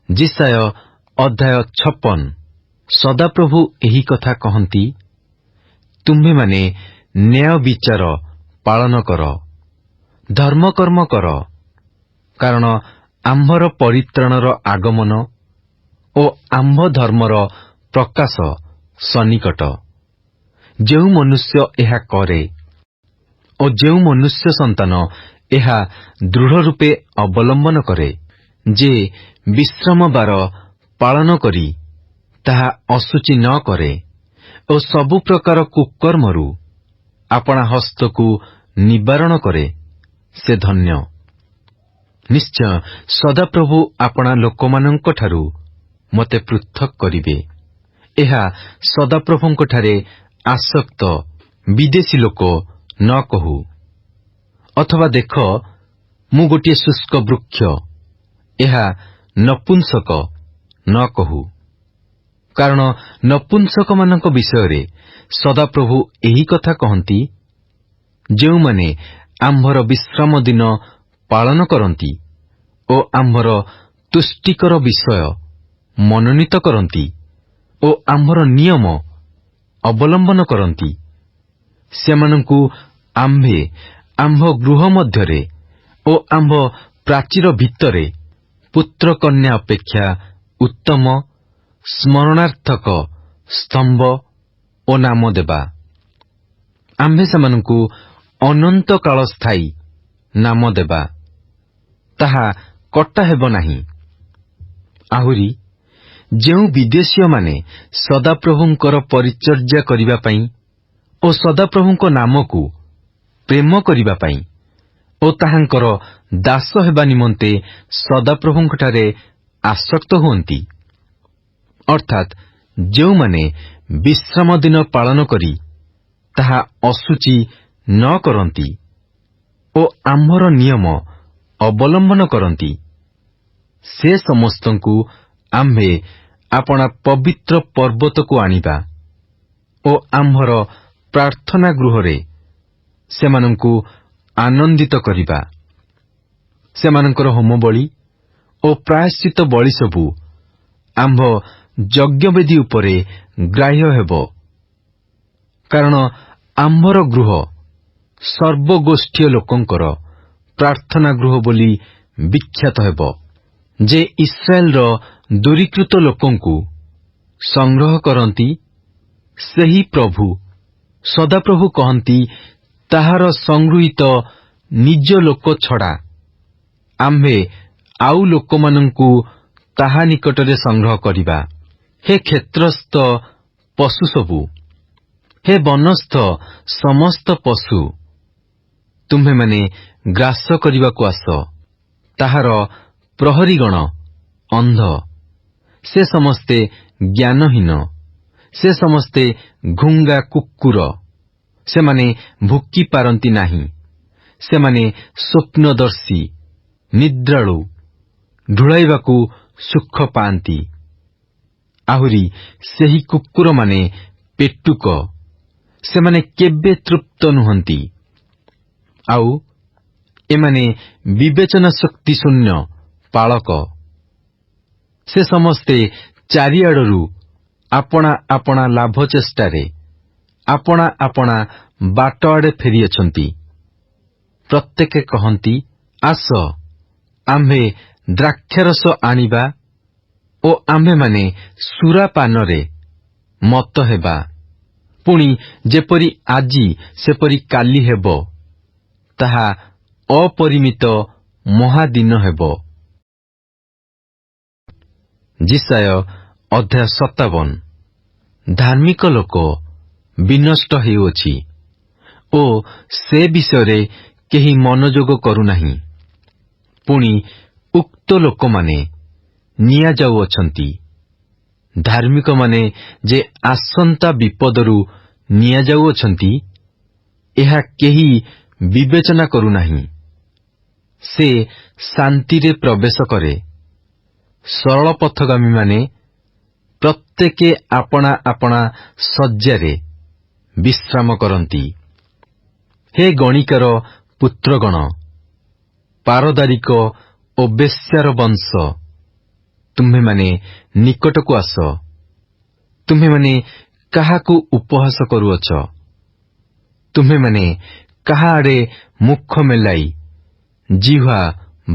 जिसाय अध्याय 56। सदाप्रभु एही कथा कहती, तुम्हे माने न्याय विचार पालन कर, धर्मकर्म कर, कारण आम्भर परित्राणर आगमन ओ आम्भ धर्मर प्रकाश सन्निकट। जेउ मनुष्य एहा करे ओ जेउ मनुष्य संतान एहा दृढ़ रूपे अवलंबन करे, जे विश्राम बार पालन करी ताहा असुचि न करे ओ सबु प्रकार कुकर्मरु आपणा हस्तकु निवारण करे, से धन्य। निश्चय सदाप्रभु आपणा लोकमानंक ठारू मते पृथक करिवे। एहा सदाप्रभुंक ठारे आसक्त विदेशी लोक न कहू, अथवा देख मु गोटे शुष्क वृक्ष, एहा नपुंसक न कहू, कारण नपुंसक मानक विषय सदाप्रभु एही कथा कहती, जेउमाने आम्भर विश्राम दिन पालन करती ओ आम्भर तुष्टिकर विषय मनोनीत करती ओ आम्भर नियम अवलंबन करती, सेमानंकु आम्भे आम्भ गृह मध्यरे ओ आम्भ प्राचीर भितरे पुत्र कन्या अपेक्षा उत्तम स्मरणार्थक स्तंभ ओ नाम देबा। आम्भे सेमानंकु अनंत काल स्थायी नाम देबा, ताहा कटा हेब नाही। आहुरी जेउ विदेशीय माने सदाप्रभुंकर परिचर्या करिबा पई ओ सदाप्रभुंक नामकु प्रेम करिबा पई ओ ताहांकर दास हेबा निमंते सदाप्रभुंकठारे आसक्त हुअंती, अर्थात जेउ माने विश्राम दिन पालन करी ताहा असुचि न करती ओ आम्भर नियम अवलंबन करती, से समस्तंकु आम्भे आपणा पवित्र पर्वतकु आनिबा ओ आम्भर प्रार्थना गृहरे सेमानंकु आनंदित करिबा। सेमानंकर होमबळी ओ प्रायश्चित बळी सबु आम्भ यज्ञवेदी उपरे ग्राह्य हेब, कारण आम्भर गृह सर्वगोष्ठीय लोकंकर प्रार्थना गृह बोली विख्यात हेब, जे इस्राएल रो दूरीकृत लोकंकु संग्रह करती, सेही प्रभु सदाप्रभु कहती, ताहार संगृहीत निज लोक छड़ा आम्भे आउ लोकमानंकु ताहा निकटरे संग्रह करिबा। हे क्षेत्रस्थ पशु सबु, हे वनस्थ समस्त पशु, तुम्हे माने ग्रास करिबाकु आस। ताहार प्रहरीगण अंध, से समस्ते ज्ञानहीन, से समस्ते घुंगा कुकुर, से माने भुक्की पारंती नाही, से माने स्वप्नदर्शी निद्रालु, ढुलाइबाकु सुख पांती। आहुरी सेही कुकुर माने पेटुक, से माने केबे तृप्त नुहंती। आउ एमाने विवेचना शक्ति शून्य पालक, से समस्ते चारिआडरू आपणा आपणा लाभ चेष्टारे आपणा आपणा बाट आड़े फेरिअछंती। प्रत्येके कहती, आस आम्भे द्राक्षारस आनिबा ओ आम्भे माने सुरापानरे मत हेबा, पुणी जेपरी आजी सेपरी काली हेब, ताहा अपरिमित महादिन हेब। जिसाय अध्याय 57। धार्मिक लोक विनष्ट हेउछि ओ से विषय केही मनोयोग करुनाही, पुणी उक्त लोक माने निया जाउअछंती। धार्मिक माने जे आसंता विपदरू निया जाउअछंती, एहा केही विवेचना करुनाही। से शांतिरे प्रवेश करे। सरल पथगामी माने प्रत्येके आपणा आपणा शय्यारे विश्राम करती। हे गणिकार पुत्रगण, पारदारिक ओ बेश्यार वंश, ତୁମ୍ଭେମାନେ ନିକଟକୁ ଆସ। ତୁମ୍ଭେମାନେ କାହାକୁ ଉପହାସ କରୁଅଛ? ତୁମ୍ଭେମାନେ କାହା ଆଡ଼େ ମୁଖ ମେଲାଇ ଜିହ୍ୱା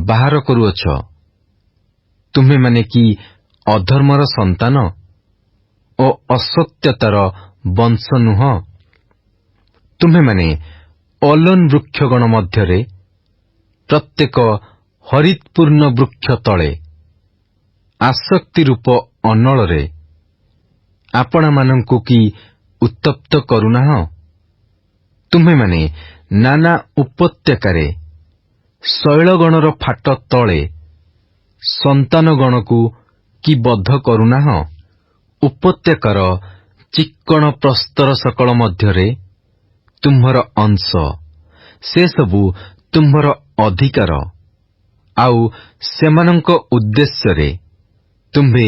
ବାହାର କରୁଅଛ? ତୁମ୍ଭେମାନେ କି ଅଧର୍ମର ସନ୍ତାନ ଓ ଅସତ୍ୟତାର ବଂଶ ନୁହଁ? ତୁମ୍ଭେମାନେ ଅଲୋନ୍ ବୃକ୍ଷଗଣ ମଧ୍ୟରେ ପ୍ରତ୍ୟେକ ହରିତପୂର୍ଣ୍ଣ ବୃକ୍ଷ ତଳେ ଆସକ୍ତି ରୂପ ଅନଳରେ ଆପଣାମାନଙ୍କୁ କି ଉତ୍ତପ୍ତ କରୁନାହଁ? ତୁମ୍ଭେମାନେ ନାନା ଉପତ୍ୟକାରେ ଶୈଳଗଣର ଫାଟ ତଳେ ସନ୍ତାନଗଣକୁ କି ବଦ୍ଧ କରୁନାହଁ? ଉପତ୍ୟକାର ଚିକ୍କଣ ପ୍ରସ୍ତର ସକଳ ମଧ୍ୟରେ ତୁମ୍ଭର ଅଂଶ, ସେସବୁ ତୁମ୍ଭର ଅଧିକାର। ଆଉ ସେମାନଙ୍କ ଉଦ୍ଦେଶ୍ୟରେ ତୁମ୍ଭେ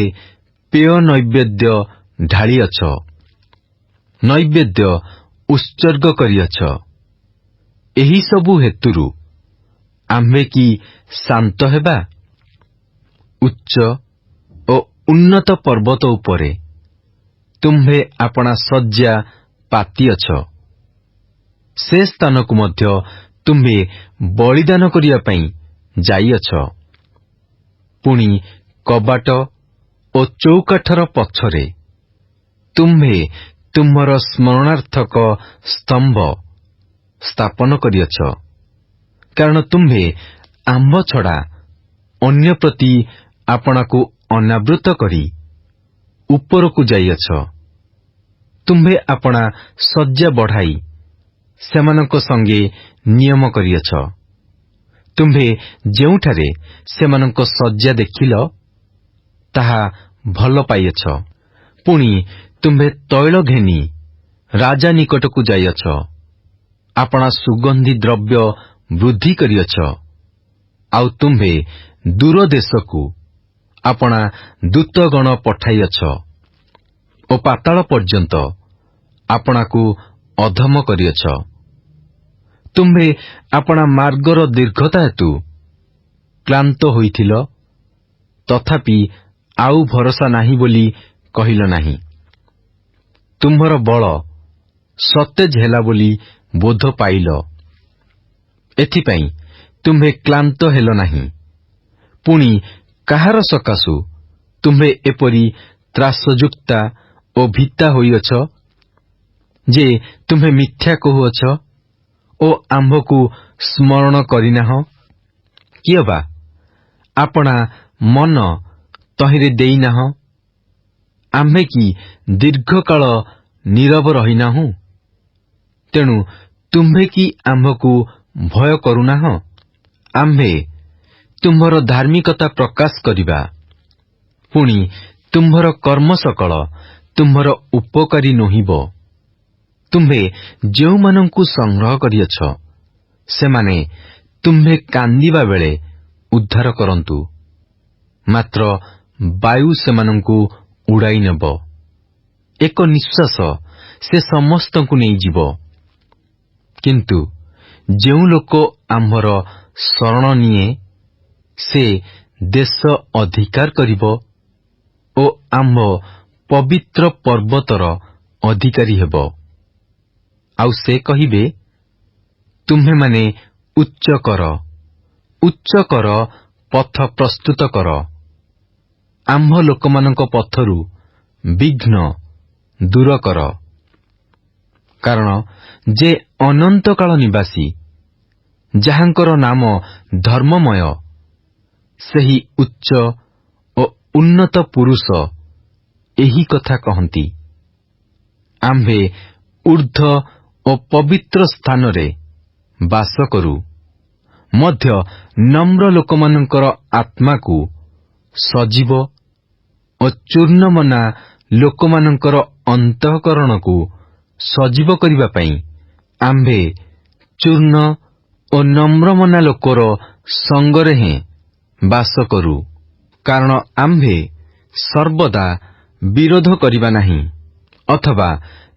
ପେୟ ନୈବେଦ୍ୟ ଢାଳିଅଛ, ନୈବେଦ୍ୟ ଉତ୍ସର୍ଗ କରିଅଛ। ଏହିସବୁ ହେତୁରୁ ଆମ୍ଭେ କି ଶାନ୍ତ ହେବା? ଉଚ୍ଚ ଓ ଉନ୍ନତ ପର୍ବତ ଉପରେ ତୁମ୍ଭେ ଆପଣା ଶଯ୍ୟା ପାତିଅଛ। ସେ ସ୍ଥାନକୁ ମଧ୍ୟ ତୁମ୍ଭେ ବଳିଦାନ କରିବା ପାଇଁ ଯାଇଅଛ। ପୁଣି କବାଟ ଓ ଚୌକାଠର ପଛରେ ତୁମ୍ଭେ ତୁମ୍ଭର ସ୍ମରଣାର୍ଥକ ସ୍ତମ୍ଭ ସ୍ଥାପନ କରିଅଛ, କାରଣ ତୁମ୍ଭେ ଆମ୍ଭ ଛଡ଼ା ଅନ୍ୟ ପ୍ରତି ଆପଣାକୁ ଅନାବୃତ କରି ଉପରକୁ ଯାଇଅଛ। ତୁମ୍ଭେ ଆପଣା ଶଯ୍ୟା ବଢ଼ାଇ ସେମାନଙ୍କ ସଙ୍ଗେ ନିୟମ କରିଅଛ। ତୁମ୍ଭେ ଯେଉଁଠାରେ ସେମାନଙ୍କ ଶଯ୍ୟା ଦେଖିଲ, ତାହା ଭଲ ପାଇଅଛ। ପୁଣି ତୁମ୍ଭେ ତୈଳ ଘେନି ରାଜା ନିକଟକୁ ଯାଇଅଛ, ଆପଣା ସୁଗନ୍ଧି ଦ୍ରବ୍ୟ ବୃଦ୍ଧି କରିଅଛ। ଆଉ ତୁମ୍ଭେ ଦୂର ଦେଶକୁ ଆପଣା ଦୂତଗଣ ପଠାଇଅଛ ଓ ପାତାଳ ପର୍ଯ୍ୟନ୍ତ ଆପଣାକୁ ଅଧମ କରିଅଛ। ତୁମ୍ଭେ ଆପଣା ମାର୍ଗର ଦୀର୍ଘତା ହେତୁ କ୍ଳାନ୍ତ ହୋଇଥିଲ, ତଥାପି ଆଉ ଭରସା ନାହିଁ ବୋଲି କହିଲ ନାହିଁ। ତୁମ୍ଭର ବଳ ସତେଜ ହେଲା ବୋଲି ବୋଧ ପାଇଲ, ଏଥିପାଇଁ ତୁମ୍ଭେ କ୍ଳାନ୍ତ ହେଲ ନାହିଁ। ପୁଣି କାହାର ସକାଶୁ ତୁମ୍ଭେ ଏପରି ତ୍ରାସଯୁକ୍ତା ଓ ଭୀତା ହୋଇଅଛ ଯେ ତୁମ୍ଭେ ମିଥ୍ୟା କହୁଅଛ ଓ ଆମ୍ଭକୁ ସ୍ମରଣ କରିନାହଁ? କିଏ ବା ଆପଣା ମନ ତହିଁରେ ଦେଇନାହଁ? ଆମ୍ଭେ କି ଦୀର୍ଘକାଳ ନୀରବ ରହିନାହୁଁ? ତେଣୁ ତୁମ୍ଭେ କି ଆମ୍ଭକୁ ଭୟ କରୁନାହଁ? ଆମ୍ଭେ ତୁମ୍ଭର ଧାର୍ମିକତା ପ୍ରକାଶ କରିବା, ପୁଣି ତୁମ୍ଭର କର୍ମ ସକଳ ତୁମ୍ଭର ଉପକାରୀ ନୋହିବ। ତୁମ୍ଭେ ଯେଉଁମାନଙ୍କୁ ସଂଗ୍ରହ କରିଅଛ, ସେମାନେ ତୁମ୍ଭେ କାନ୍ଦିବା ବେଳେ ଉଦ୍ଧାର କରନ୍ତୁ, ମାତ୍ର ବାୟୁ ସେମାନଙ୍କୁ ଉଡ଼ାଇ ନେବ। ଏକ ନିଶ୍ୱାସ ସେ ସମସ୍ତଙ୍କୁ ନେଇଯିବ। କିନ୍ତୁ ଯେଉଁ ଲୋକ ଆମ୍ଭର ଶରଣ ନିଏ, ସେ ଦେଶ ଅଧିକାର କରିବ ଓ ଆମ୍ଭ ପବିତ୍ର ପର୍ବତର ଅଧିକାରୀ ହେବ। ଆଉ ସେ କହିବେ, ତୁମ୍ଭେମାନେ ଉଚ୍ଚ କର, ଉଚ୍ଚ କର, ପଥ ପ୍ରସ୍ତୁତ କର। ଆମ୍ଭ ଲୋକମାନଙ୍କ ପଥରୁ ବିଘ୍ନ ଦୂର କର। କାରଣ ଯେ ଅନନ୍ତକାଳ ନିବାସୀ, ଯାହାଙ୍କର ନାମ ଧର୍ମମୟ, ସେହି ଉଚ୍ଚ ଓ ଉନ୍ନତ ପୁରୁଷ ଏହି କଥା କହନ୍ତି। ଆମ୍ଭେ ଊର୍ଦ୍ଧ୍ୱ ଓ ପବିତ୍ର ସ୍ଥାନରେ ବାସ କରୁ, ମଧ୍ୟ ନମ୍ର ଲୋକମାନଙ୍କର ଆତ୍ମାକୁ ସଜୀବ ଓ ଚୂର୍ଣ୍ଣମନା ଲୋକମାନଙ୍କର ଅନ୍ତଃକରଣକୁ ସଜୀବ କରିବା ପାଇଁ ଆମ୍ଭେ ଚୂର୍ଣ୍ଣ ଓ ନମ୍ରମନା ଲୋକର ସଙ୍ଗରେ ହିଁ ବାସ କରୁ। କାରଣ ଆମ୍ଭେ ସର୍ବଦା ବିରୋଧ କରିବା ନାହିଁ, ଅଥବା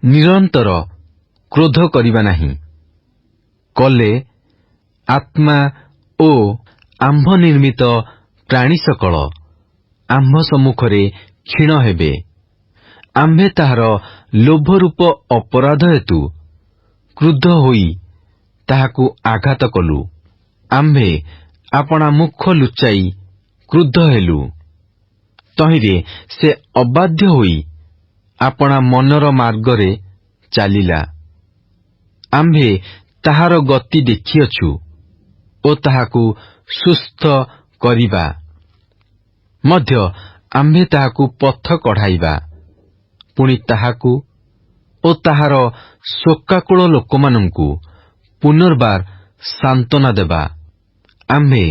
ନିରନ୍ତର କ୍ରୋଧ କରିବା ନାହିଁ। କଲେ ଆତ୍ମା ଓ ଆମ୍ଭ ନିର୍ମିତ ପ୍ରାଣୀ ସକଳ ଆମ୍ଭ ସମ୍ମୁଖରେ କ୍ଷୀଣ ହେବେ। ଆମ୍ଭେ ତାହାର ଲୋଭରୂପ ଅପରାଧ ହେତୁ କ୍ରୁଦ୍ଧ ହୋଇ ତାହାକୁ ଆଘାତ କଲୁ। ଆମ୍ଭେ ଆପଣା ମୁଖ ଲୁଚାଇ କ୍ରୁଦ୍ଧ ହେଲୁ। ତହିଁରେ ସେ ଅବାଧ୍ୟ ହୋଇ ଆପଣା ମନର ମାର୍ଗରେ ଚାଲିଲା। ଆମ୍ଭେ ତାହାର ଗତି ଦେଖିଅଛୁ ଓ ତାହାକୁ ସୁସ୍ଥ କରିବା ମଧ୍ୟ ଆମ୍ଭେ ତାହାକୁ ପଥ କଢ଼ାଇବା, ପୁଣି ତାହାକୁ ଓ ତାହାର ଶୋକାକୁଳ ଲୋକମାନଙ୍କୁ ପୁନର୍ବାର ସାନ୍ତ୍ୱନା ଦେବା। ଆମ୍ଭେ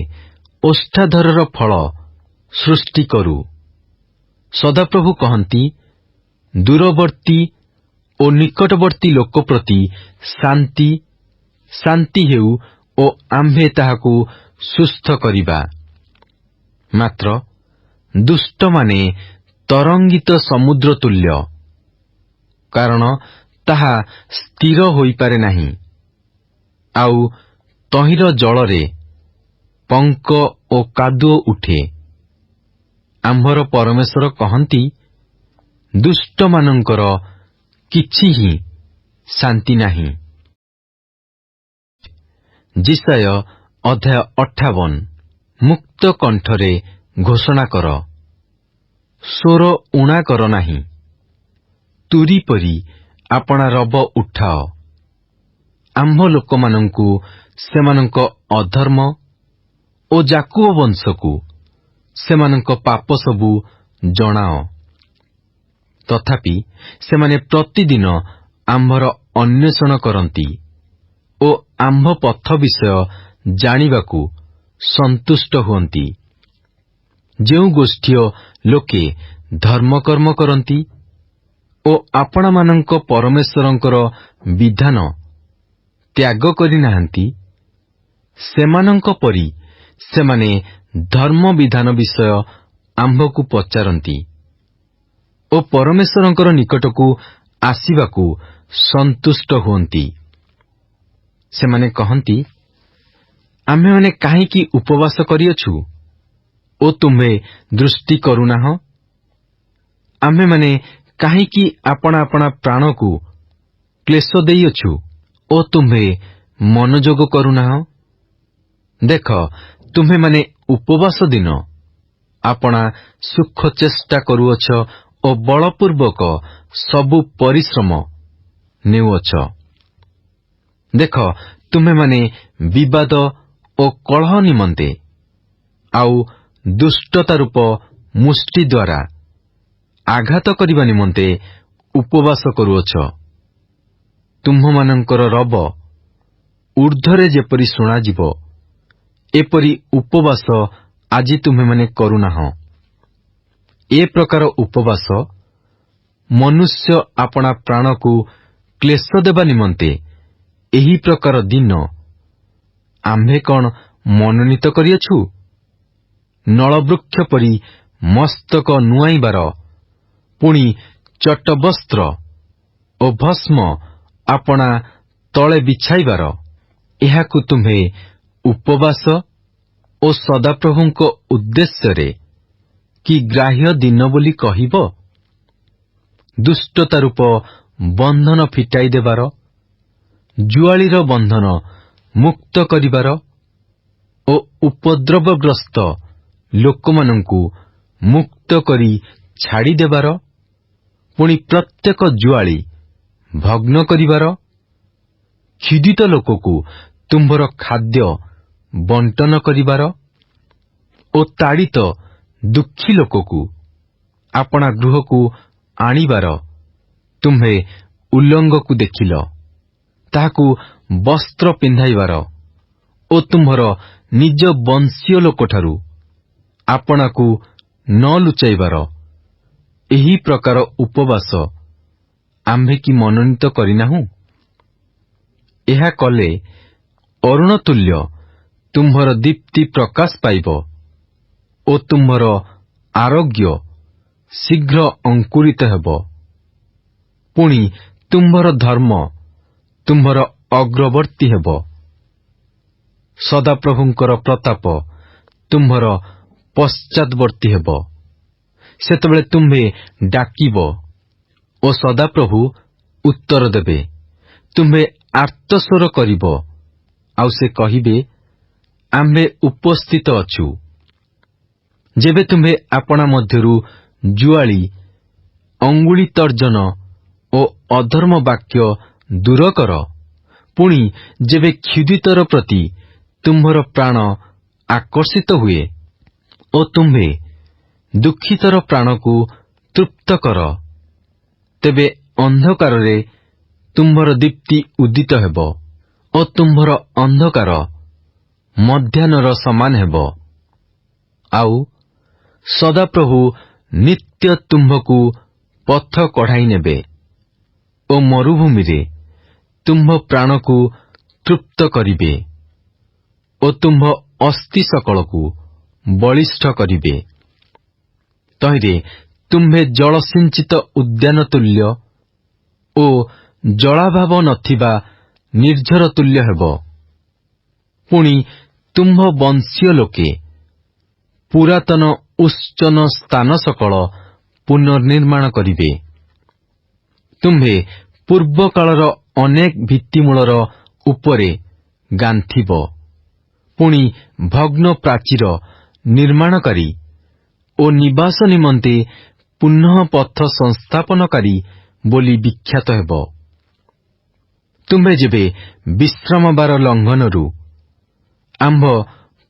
ଓଷ୍ଠାଧରର ଫଳ ସୃଷ୍ଟି କରୁ। ସଦାପ୍ରଭୁ କହନ୍ତି, ଦୂରବର୍ତ୍ତୀ ଓ ନିକଟବର୍ତ୍ତୀ ଲୋକ ପ୍ରତି ଶାନ୍ତି ଶାନ୍ତି ହେଉ ଓ ଆମ୍ଭେ ତାହାକୁ ସୁସ୍ଥ କରିବା। ମାତ୍ର ଦୁଷ୍ଟମାନେ ତରଙ୍ଗିତ ସମୁଦ୍ର ତୁଲ୍ୟ, କାରଣ ତାହା ସ୍ଥିର ହୋଇପାରେ ନାହିଁ। ଆଉ ତହିଁର ଜଳରେ ପଙ୍କ ଓ କାଦୁଅ ଉଠେ। ଆମ୍ଭର ପରମେଶ୍ୱର କହନ୍ତି, ଦୁଷ୍ଟମାନଙ୍କର କିଛି ହିଁ ଶାନ୍ତି ନାହିଁ। ଯିଶାୟ ଅଧ୍ୟାୟ 58। ମୁକ୍ତ କଣ୍ଠରେ ଘୋଷଣା କର, ସ୍ୱର ଊଣା କର ନାହିଁ। ତୁରୀ ପରି ଆପଣା ରବ ଉଠାଅ। ଆମ୍ଭ ଲୋକମାନଙ୍କୁ ସେମାନଙ୍କ ଅଧର୍ମ ଓ ଯାକୁବ ବଂଶକୁ ସେମାନଙ୍କ ପାପ ସବୁ ଜଣାଅ। ତଥାପି ସେମାନେ ପ୍ରତିଦିନ ଆମ୍ଭର ଅନ୍ୱେଷଣ କରନ୍ତି ଓ ଆମ୍ଭ ପଥ ବିଷୟ ଜାଣିବାକୁ ସନ୍ତୁଷ୍ଟ ହୁଅନ୍ତି। ଯେଉଁ ଗୋଷ୍ଠୀୟ ଲୋକେ ଧର୍ମକର୍ମ କରନ୍ତି ଓ ଆପଣମାନଙ୍କ ପରମେଶ୍ୱରଙ୍କର ବିଧାନ ତ୍ୟାଗ କରିନାହାନ୍ତି, ସେମାନଙ୍କ ପରି ସେମାନେ ଧର୍ମ ବିଧାନ ବିଷୟ ଆମ୍ଭକୁ ପଚାରନ୍ତି ଓ ପରମେଶ୍ୱରଙ୍କର ନିକଟକୁ ଆସିବାକୁ ସନ୍ତୁଷ୍ଟ ହୁଅନ୍ତି। ସେମାନେ କହନ୍ତି, ଆମ୍ଭେମାନେ କାହିଁକି ଉପବାସ କରିଅଛୁ ଓ ତୁମ୍ଭେ ଦୃଷ୍ଟି କରୁନାହଁ? ଆମ୍ଭେମାନେ କାହିଁକି ଆପଣା ଆପଣା ପ୍ରାଣକୁ କ୍ଲେଶ ଦେଇଅଛୁ ଓ ତୁମ୍ଭେ ମନୋଯୋଗ କରୁନାହଁ? ଦେଖ, ତୁମ୍ଭେମାନେ ଉପବାସ ଦିନ ଆପଣା ସୁଖ ଚେଷ୍ଟା କରୁଅଛ ଓ ବଳପୂର୍ବକ ସବୁ ପରିଶ୍ରମ ନେଉଅଛ। ଦେଖ, ତୁମ୍ଭେମାନେ ବିବାଦ ଓ କଳହ ନିମନ୍ତେ ଆଉ ଦୁଷ୍ଟତା ରୂପ ମୁଷ୍ଟି ଦ୍ୱାରା ଆଘାତ କରିବା ନିମନ୍ତେ ଉପବାସ କରୁଅଛ। ତୁମ୍ଭମାନଙ୍କର ରବ ଊର୍ଦ୍ଧ୍ୱରେ ଯେପରି ଶୁଣାଯିବ, ଏପରି ଉପବାସ ଆଜି ତୁମ୍ଭେମାନେ କରୁନାହଁ। ଏ ପ୍ରକାର ଉପବାସ ମନୁଷ୍ୟ ଆପଣା ପ୍ରାଣକୁ କ୍ଲେଶ ଦେବା ନିମନ୍ତେ ଏହି ପ୍ରକାର ଦିନ ଆମ୍ଭେ କଣ ମନୋନୀତ କରିଅଛୁ? ନଳବୃକ୍ଷ ପରି ମସ୍ତକ ନୁଆଇବାର, ପୁଣି ଚଟବସ୍ତ୍ର ଓ ଭସ୍ମ ଆପଣା ତଳେ ବିଛାଇବାର, ଏହାକୁ ତୁମ୍ଭେ ଉପବାସ ଓ ସଦାପ୍ରଭୁଙ୍କ ଉଦ୍ଦେଶ୍ୟରେ କି ଗ୍ରାହ୍ୟ ଦିନ ବୋଲି କହିବ? ଦୁଷ୍ଟତା ରୂପ ବନ୍ଧନ ଫିଟାଇ ଦେବାର, ଜୁଆଳିର ବନ୍ଧନ ମୁକ୍ତ କରିବାର ଓ ଉପଦ୍ରବଗ୍ରସ୍ତ ଲୋକମାନଙ୍କୁ ମୁକ୍ତ କରି ଛାଡ଼ିଦେବାର, ପୁଣି ପ୍ରତ୍ୟେକ ଜୁଆଳି ଭଗ୍ନ କରିବାର, କ୍ଷୁଧିତ ଲୋକକୁ ତୁମ୍ଭର ଖାଦ୍ୟ ବଣ୍ଟନ କରିବାର ଓ ତାଡ଼ିତ ଦୁଃଖୀ ଲୋକକୁ ଆପଣା ଗୃହକୁ ଆଣିବାର ତୁମ୍ଭେ ଉଲ୍ଲଙ୍ଗକୁ ଦେଖିଲ, ତାହାକୁ ବସ୍ତ୍ର ପିନ୍ଧାଇବାର ଓ ତୁମ୍ଭର ନିଜ ବଂଶୀୟ ଲୋକଠାରୁ ଆପଣାକୁ ନ ଲୁଚାଇବାର ଏହି ପ୍ରକାର ଉପବାସ ଆମ୍ଭେ କି ମନୋନୀତ କରିନାହୁଁ? ଏହା କଲେ ଅରୁଣ ତୁଲ୍ୟ ତୁମ୍ଭର ଦୀପ୍ତି ପ୍ରକାଶ ପାଇବ ଓ ତୁମ୍ଭର ଆରୋଗ୍ୟ ଶୀଘ୍ର ଅଙ୍କୁରିତ ହେବ। ପୁଣି ତୁମ୍ଭର ଧର୍ମ ତୁମ୍ଭର ଅଗ୍ରବର୍ତ୍ତୀ ହେବ। ସଦାପ୍ରଭୁଙ୍କର ପ୍ରତାପ ତୁମ୍ଭର ପଶ୍ଚାତବର୍ତ୍ତୀ ହେବ। ସେତେବେଳେ ତୁମ୍ଭେ ଡାକିବ ଓ ସଦାପ୍ରଭୁ ଉତ୍ତର ଦେବେ। ତୁମ୍ଭେ ଆର୍ତ୍ତସ୍ୱର କରିବ, ଆଉ ସେ କହିବେ, ଆମ୍ଭେ ଉପସ୍ଥିତ ଅଛୁ। ଯେବେ ତୁମ୍ଭେ ଆପଣା ମଧ୍ୟରୁ ଜୁଆଳି, ଅଙ୍ଗୁଳି ତର୍ଜନ ଓ ଅଧର୍ମ ବାକ୍ୟ ଦୂର କର, ପୁଣି ଯେବେ କ୍ଷୁଧିତର ପ୍ରତି ତୁମ୍ଭର ପ୍ରାଣ ଆକର୍ଷିତ ହୁଏ ଓ ତୁମ୍ଭେ ଦୁଃଖିତର ପ୍ରାଣକୁ ତୃପ୍ତ କର, ତେବେ ଅନ୍ଧକାରରେ ତୁମ୍ଭର ଦୀପ୍ତି ଉଦିତ ହେବ ଓ ତୁମ୍ଭର ଅନ୍ଧକାର ମଧ୍ୟାହ୍ନର ସମାନ ହେବ। ଆଉ ସଦାପ୍ରଭୁ ନିତ୍ୟ ତୁମ୍ଭକୁ ପଥ କଢ଼ାଇ ନେବେ ଓ ମରୁଭୂମିରେ ତୁମ୍ଭ ପ୍ରାଣକୁ ତୃପ୍ତ କରିବେ ଓ ତୁମ୍ଭ ଅସ୍ଥି ସକଳକୁ ବଳିଷ୍ଠ କରିବେ। ତହିଁରେ ତୁମ୍ଭେ ଜଳସିଞ୍ଚିତ ଉଦ୍ୟାନ ତୁଲ୍ୟ ଓ ଜଳାଭାବ ନଥିବା ନିର୍ଝର ତୁଲ୍ୟ ହେବ। ପୁଣି ତୁମ୍ଭ ବଂଶୀୟ ଲୋକେ ପୁରାତନ ଉତ୍ସନ ସ୍ଥାନ ସକଳ ପୁନର୍ନିର୍ମାଣ କରିବେ। ତୁମ୍ଭେ ପୂର୍ବକାଳର ଅନେକ ଭିତ୍ତିମୂଳର ଉପରେ ଗାନ୍ଥିବ। ପୁଣି ଭଗ୍ନ ପ୍ରାଚୀର ନିର୍ମାଣକାରୀ ଓ ନିବାସ ନିମନ୍ତେ ପୁନଃ ପଥ ସଂସ୍ଥାପନକାରୀ ବୋଲି ବିଖ୍ୟାତ ହେବ। ତୁମ୍ଭେ ଯେବେ ବିଶ୍ରାମବାର ଲଙ୍ଘନରୁ ଆମ୍ଭ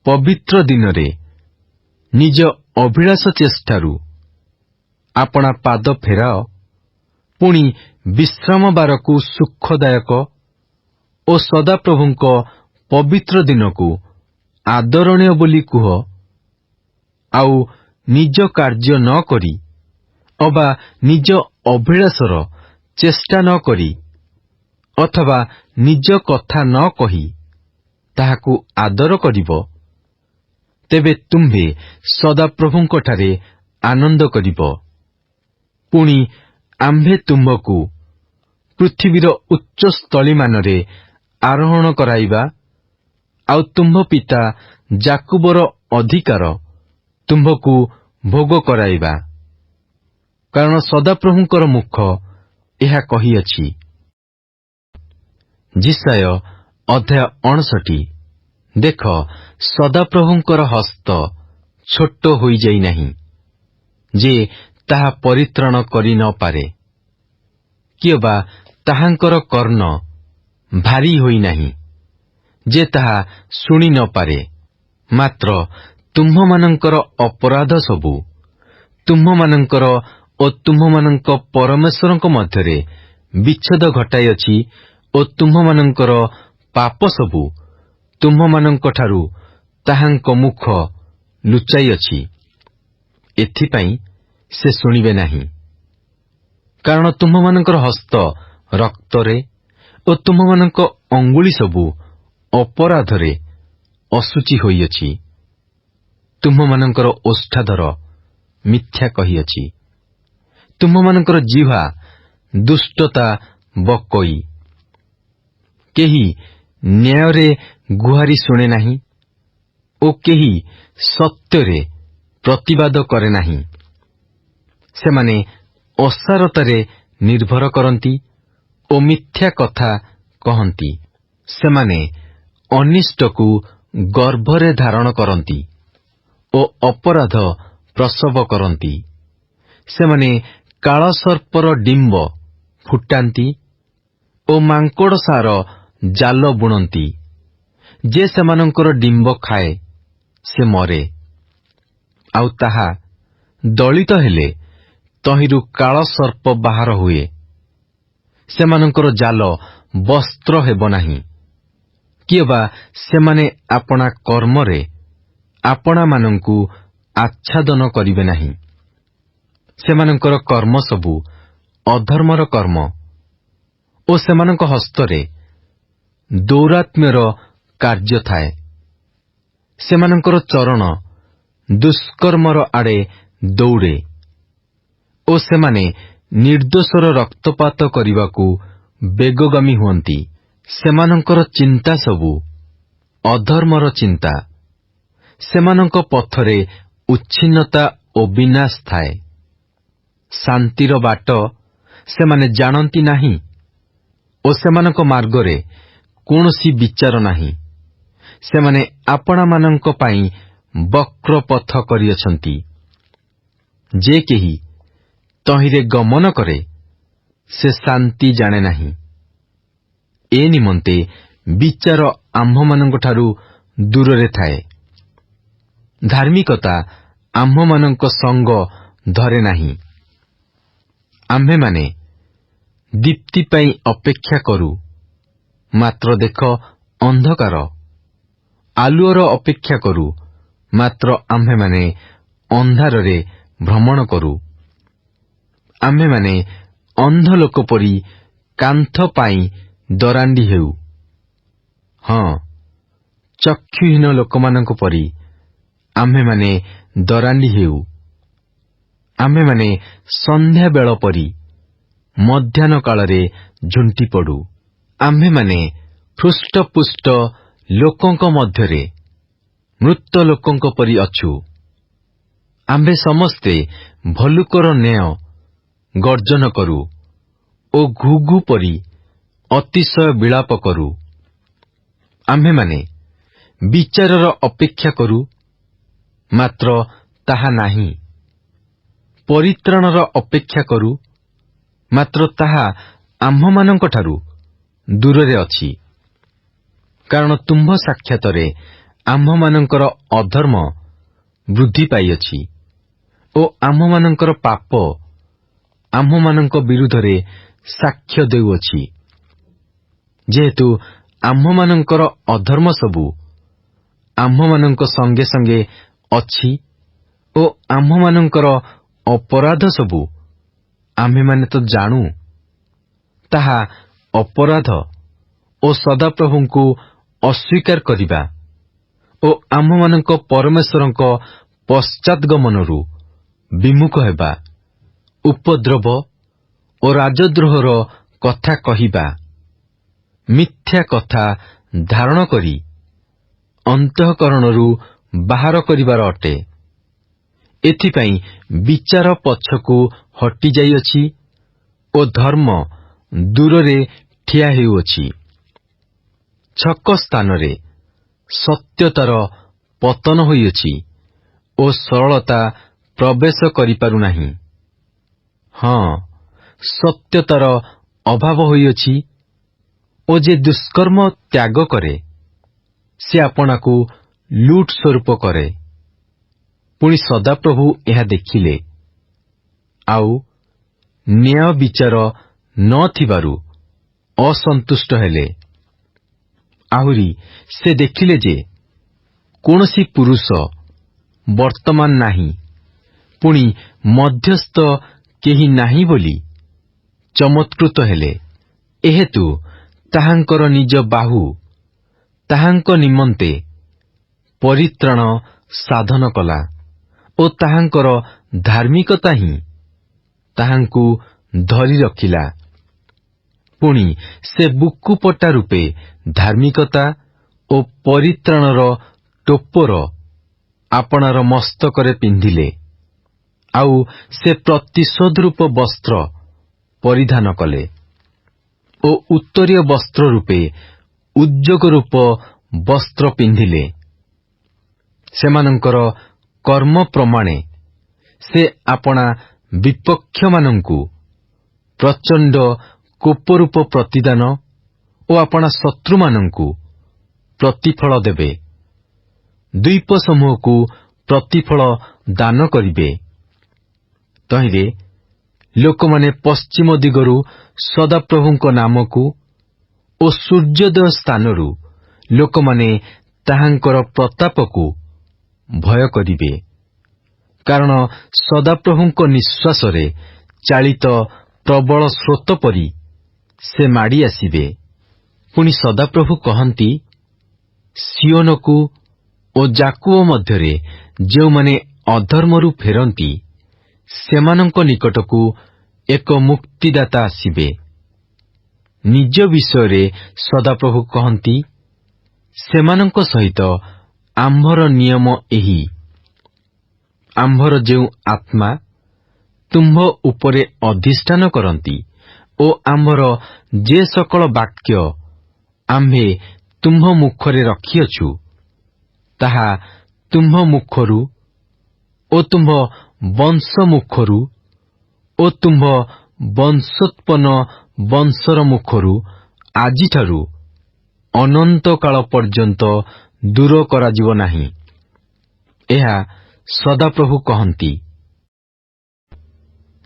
ପବିତ୍ର ଦିନରେ ନିଜ ଅଭିଳାଷ ଚେଷ୍ଟାରୁ ଆପଣା ପାଦ ଫେରାଅ, ପୁଣି ବିଶ୍ରାମବାରକୁ ସୁଖଦାୟକ ଓ ସଦାପ୍ରଭୁଙ୍କ ପବିତ୍ର ଦିନକୁ ଆଦରଣୀୟ ବୋଲି କୁହ, ଆଉ ନିଜ କାର୍ଯ୍ୟ ନ କରି ଅବା ନିଜ ଅଭିଳାଷର ଚେଷ୍ଟା ନ କରି ଅଥବା ନିଜ କଥା ନ କହି ତାହାକୁ ଆଦର କରିବ, ତେବେ ତୁମ୍ଭେ ସଦାପ୍ରଭୁଙ୍କଠାରେ ଆନନ୍ଦ କରିବ। ପୁଣି ଆମ୍ଭେ ତୁମ୍ଭକୁ ପୃଥିବୀର ଉଚ୍ଚସ୍ଥଳୀମାନରେ ଆରୋହଣ କରାଇବା, ଆଉ ତୁମ୍ଭ ପିତା ଯାକୁବର ଅଧିକାର ତୁମ୍ଭକୁ ଭୋଗ କରାଇବା। କାରଣ ସଦାପ୍ରଭୁଙ୍କର ମୁଖ ଏହା କହିଅଛି। ଯିଶାୟ ଅଧ୍ୟାୟ 59। ଦେଖ, ସଦାପ୍ରଭୁଙ୍କର ହସ୍ତ ଛୋଟ ହୋଇଯାଇନାହିଁ ଯେ ତାହା ପରିତ୍ରାଣ କରି ନ ପାରେ, କିଏବା ତାହାଙ୍କର କର୍ଣ୍ଣ ଭାରି ହୋଇନାହିଁ ଯେ ତାହା ଶୁଣି ନ ପାରେ। ମାତ୍ର ତୁମ୍ଭମାନଙ୍କର ଅପରାଧ ସବୁ ତୁମ୍ଭମାନଙ୍କର ଓ ତୁମ୍ଭମାନଙ୍କ ପରମେଶ୍ୱରଙ୍କ ମଧ୍ୟରେ ବିଚ୍ଛେଦ ଘଟାଇଅଛି ଓ ତୁମ୍ଭମାନଙ୍କର ପାପ ସବୁ ତୁମ୍ଭମାନଙ୍କଠାରୁ ତାହାଙ୍କ ମୁଖ ଲୁଚାଇଅଛି। ଏଥିପାଇଁ ସେ ଶୁଣିବେ ନାହିଁ। କାରଣ ତୁମ୍ଭମାନଙ୍କର ହସ୍ତ ରକ୍ତରେ ଓ ତୁମ୍ଭମାନଙ୍କ ଅଙ୍ଗୁଳି ସବୁ ଅପରାଧରେ ଅଶୁଚି ହୋଇଅଛି। ତୁମ୍ଭମାନଙ୍କର ଓଷ୍ଠାଧର ମିଥ୍ୟା କହିଅଛି। ତୁମ୍ଭମାନଙ୍କର ଜିହ୍ୱା ଦୁଷ୍ଟତା ବକଇ। କେହି ନ୍ୟାୟରେ ଗୁହାରି ଶୁଣେ ନାହିଁ ଓ କେହି ସତ୍ୟରେ ପ୍ରତିବାଦ କରେ ନାହିଁ। ସେମାନେ ଅସାରତାରେ ନିର୍ଭର କରନ୍ତି ଓ ମିଥ୍ୟା କଥା କହନ୍ତି। ସେମାନେ ଅନିଷ୍ଟକୁ ଗର୍ଭରେ ଧାରଣ କରନ୍ତି ଓ ଅପରାଧ ପ୍ରସବ କରନ୍ତି। ସେମାନେ କାଳସର୍ପର ଡିମ୍ବ ଫୁଟାନ୍ତି ଓ ମାଙ୍କଡ଼ସାର ଜାଲ ବୁଣନ୍ତି। ଯେ ସେମାନଙ୍କର ଡିମ୍ବ ଖାଏ ସେ ମରେ, ଆଉ ତାହା ଦଳିତ ହେଲେ ତହିଁରୁ କାଳସର୍ପ ବାହାର ହୁଏ। ସେମାନଙ୍କର ଜାଲ ବସ୍ତ୍ର ହେବ ନାହିଁ, କିଏବା ସେମାନେ ଆପଣା କର୍ମରେ ଆପଣାମାନଙ୍କୁ ଆଚ୍ଛାଦନ କରିବେ ନାହିଁ। ସେମାନଙ୍କର କର୍ମ ସବୁ ଅଧର୍ମର କର୍ମ ଓ ସେମାନଙ୍କ ହସ୍ତରେ ଦୌରାତ୍ମ୍ୟର କାର୍ଯ୍ୟ ଥାଏ। ସେମାନଙ୍କର ଚରଣ ଦୁଷ୍କର୍ମର ଆଡ଼େ ଦୌଡ଼େ ଓ ସେମାନେ ନିର୍ଦ୍ଦୋଷର ରକ୍ତପାତ କରିବାକୁ ବେଗଗାମୀ ହୁଅନ୍ତି। ସେମାନଙ୍କର ଚିନ୍ତା ସବୁ ଅଧର୍ମର ଚିନ୍ତା। ସେମାନଙ୍କ ପଥରେ ଉଚ୍ଛିନ୍ନତା ଓ ବିନାଶ ଥାଏ। ଶାନ୍ତିର ବାଟ ସେମାନେ ଜାଣନ୍ତି ନାହିଁ ଓ ସେମାନଙ୍କ ମାର୍ଗରେ କୌଣସି ବିଚାର ନାହିଁ। ସେମାନେ ଆପଣାମାନଙ୍କ ପାଇଁ ବକ୍ର ପଥ କରିଅଛନ୍ତି। ଯେ କେହି ତହିଁରେ ଗମନ କରେ ସେ ଶାନ୍ତି ଜାଣେ ନାହିଁ। ଏ ନିମନ୍ତେ ବିଚାର ଆମ୍ଭମାନଙ୍କଠାରୁ ଦୂରରେ ଥାଏ। ଧାର୍ମିକତା ଆମ୍ଭମାନଙ୍କ ସଙ୍ଗ ଧରେ ନାହିଁ। ଆମ୍ଭେମାନେ ଦୀପ୍ତି ପାଇଁ ଅପେକ୍ଷା କରୁ, ମାତ୍ର ଦେଖ ଅନ୍ଧକାର। ଆଲୁଅର ଅପେକ୍ଷା କରୁ, ମାତ୍ର ଆମ୍ଭେମାନେ ଅନ୍ଧାରରେ ଭ୍ରମଣ କରୁ। ଆମ୍ଭେମାନେ ଅନ୍ଧ ଲୋକ ପରି କାନ୍ଥ ପାଇଁ ଦରାଣ୍ଡି ହେଉ। ହଁ, ଚକ୍ଷୁହୀନ ଲୋକମାନଙ୍କ ପରି ଆମ୍ଭେମାନେ ଦରାଣ୍ଡି ହେଉ। ଆମ୍ଭେମାନେ ସନ୍ଧ୍ୟାବେଳ ପରି ମଧ୍ୟାହ୍ନ କାଳରେ ଝୁଣ୍ଟି ପଡୁ। ଆମ୍ଭେମାନେ ହୃଷ୍ଟପୁଷ୍ଟ ଲୋକଙ୍କ ମଧ୍ୟରେ ମୃତ ଲୋକଙ୍କ ପରି ଅଛୁ। ଆମ୍ଭେ ସମସ୍ତେ ଭଲ୍ଲୁକର ନ୍ୟାୟ ଗର୍ଜନ କରୁ ଓ ଘୁଘୁ ପରି ଅତିଶୟ ବିଳାପ କରୁ। ଆମ୍ଭେମାନେ ବିଚାରର ଅପେକ୍ଷା କରୁ, ମାତ୍ର ତାହା ନାହିଁ। ପରିତ୍ରାଣର ଅପେକ୍ଷା କରୁ, ମାତ୍ର ତାହା ଆମ୍ଭମାନଙ୍କଠାରୁ ଦୂରରେ ଅଛି। କାରଣ ତୁମ୍ଭ ସାକ୍ଷାତରେ ଆମ୍ଭମାନଙ୍କର ଅଧର୍ମ ବୃଦ୍ଧି ପାଇଅଛି ଓ ଆମ୍ଭମାନଙ୍କର ପାପ ଆମ୍ଭମାନଙ୍କ ବିରୁଦ୍ଧରେ ସାକ୍ଷ୍ୟ ଦେଉଅଛି। ଯେହେତୁ ଆମ୍ଭମାନଙ୍କର ଅଧର୍ମ ସବୁ ଆମ୍ଭମାନଙ୍କ ସଙ୍ଗେ ସଙ୍ଗେ ଅଛି ଓ ଆମ୍ଭମାନଙ୍କର ଅପରାଧ ସବୁ ଆମ୍ଭେମାନେ ତ ଜାଣୁ, ତାହା ଅପରାଧ ଓ ସଦାପ୍ରଭୁଙ୍କୁ ଅସ୍ୱୀକାର କରିବା ଓ ଆମ୍ଭମାନଙ୍କ ପରମେଶ୍ୱରଙ୍କ ପଶ୍ଚାଦ୍ଗମନରୁ ବିମୁଖ ହେବା, ଉପଦ୍ରବ ଓ ରାଜଦ୍ରୋହର କଥା କହିବା, ମିଥ୍ୟା କଥା ଧାରଣ କରି ଅନ୍ତଃକରଣରୁ ବାହାର କରିବାର ଅଟେ। ଏଥିପାଇଁ ବିଚାର ପଛକୁ ହଟିଯାଇଅଛି ଓ ଧର୍ମ ଦୂରରେ ଠିଆ ହେଉଅଛି। ଛକ ସ୍ଥାନରେ ସତ୍ୟତାର ପତନ ହୋଇଅଛି ଓ ସରଳତା ପ୍ରବେଶ କରିପାରୁନାହିଁ। ହଁ, ସତ୍ୟତାର ଅଭାବ ହୋଇଅଛି ଓ ଯେ ଦୁଷ୍କର୍ମ ତ୍ୟାଗ କରେ ସେ ଆପଣାକୁ ଲୁଟ୍ ସ୍ୱରୂପ କରେ। ପୁଣି ସଦାପ୍ରଭୁ ଏହା ଦେଖିଲେ, ଆଉ ନ୍ୟାୟ ବିଚାର ନ ଥିବାରୁ ଅସନ୍ତୁଷ୍ଟ ହେଲେ। ଆହୁରି ସେ ଦେଖିଲେ ଯେ କୌଣସି ପୁରୁଷ ବର୍ତ୍ତମାନ ନାହିଁ, ପୁଣି ମଧ୍ୟସ୍ଥ କେହି ନାହିଁ ବୋଲି ଚମତ୍କୃତ ହେଲେ। ଏହେତୁ ତାହାଙ୍କର ନିଜ ବାହୁ ତାହାଙ୍କ ନିମନ୍ତେ ପରିତ୍ରାଣ ସାଧନ କଲା ଓ ତାହାଙ୍କର ଧାର୍ମିକତା ହିଁ ତାହାଙ୍କୁ ଧରି ରଖିଲା। ପୁଣି ସେ ବୁକୁପଟା ରୂପେ ଧାର୍ମିକତା ଓ ପରିତ୍ରାଣର ଟୋପର ଆପଣାର ମସ୍ତକରେ ପିନ୍ଧିଲେ, ଆଉ ସେ ପ୍ରତିଶୋଧ ରୂପ ବସ୍ତ୍ର ପରିଧାନ କଲେ ଓ ଉତ୍ତରୀୟ ବସ୍ତ୍ର ରୂପେ ଉଦ୍ଯୋଗ ରୂପ ବସ୍ତ୍ର ପିନ୍ଧିଲେ। ସେମାନଙ୍କର କର୍ମ ପ୍ରମାଣେ ସେ ଆପଣା ବିପକ୍ଷମାନଙ୍କୁ ପ୍ରଚଣ୍ଡ କୋପରୂପ ପ୍ରତିଦାନ ଓ ଆପଣା ଶତ୍ରୁମାନଙ୍କୁ ପ୍ରତିଫଳ ଦେବେ। ଦ୍ୱୀପ ସମୂହକୁ ପ୍ରତିଫଳ ଦାନ କରିବେ। ତହିଁରେ ଲୋକମାନେ ପଶ୍ଚିମ ଦିଗରୁ ସଦାପ୍ରଭୁଙ୍କ ନାମକୁ ଓ ସୂର୍ଯ୍ୟୋଦୟ ସ୍ଥାନରୁ ଲୋକମାନେ ତାହାଙ୍କର ପ୍ରତାପକୁ ଭୟ କରିବେ। କାରଣ ସଦାପ୍ରଭୁଙ୍କ ନିଶ୍ୱାସରେ ଚାଳିତ ପ୍ରବଳ ସ୍ରୋତ ପରି ସେ ମାଡ଼ି ଆସିବେ। ପୁଣି ସଦାପ୍ରଭୁ କହନ୍ତି, ସିଓନକୁ ଓ ଯାକୁବ ମଧ୍ୟରେ ଯେଉଁମାନେ ଅଧର୍ମରୁ ଫେରନ୍ତି ସେମାନଙ୍କ ନିକଟକୁ ଏକ ମୁକ୍ତିଦାତା ଆସିବେ। ନିଜ ବିଷୟରେ ସଦାପ୍ରଭୁ କହନ୍ତି, ସେମାନଙ୍କ ସହିତ ଆମ୍ଭର ନିୟମ ଏହି, ଆମ୍ଭର ଯେଉଁ ଆତ୍ମା ତୁମ୍ଭ ଉପରେ ଅଧିଷ୍ଠାନ କରନ୍ତି ଓ ଆମର ଯେ ସକଳ ବାକ୍ୟ ଆମ୍ଭେ ତୁମ୍ଭ ମୁଖରେ ରଖିଅଛୁ, ତାହା ତୁମ୍ଭ ମୁଖରୁ ଓ ତୁମ୍ଭ ବଂଶ ମୁଖରୁ ଓ ତୁମ୍ଭ ବଂଶୋତ୍ପନ୍ନ ବଂଶର ମୁଖରୁ ଆଜିଠାରୁ ଅନନ୍ତ କାଳ ପର୍ଯ୍ୟନ୍ତ ଦୂର କରାଯିବ ନାହିଁ। ଏହା ସଦାପ୍ରଭୁ କହନ୍ତି।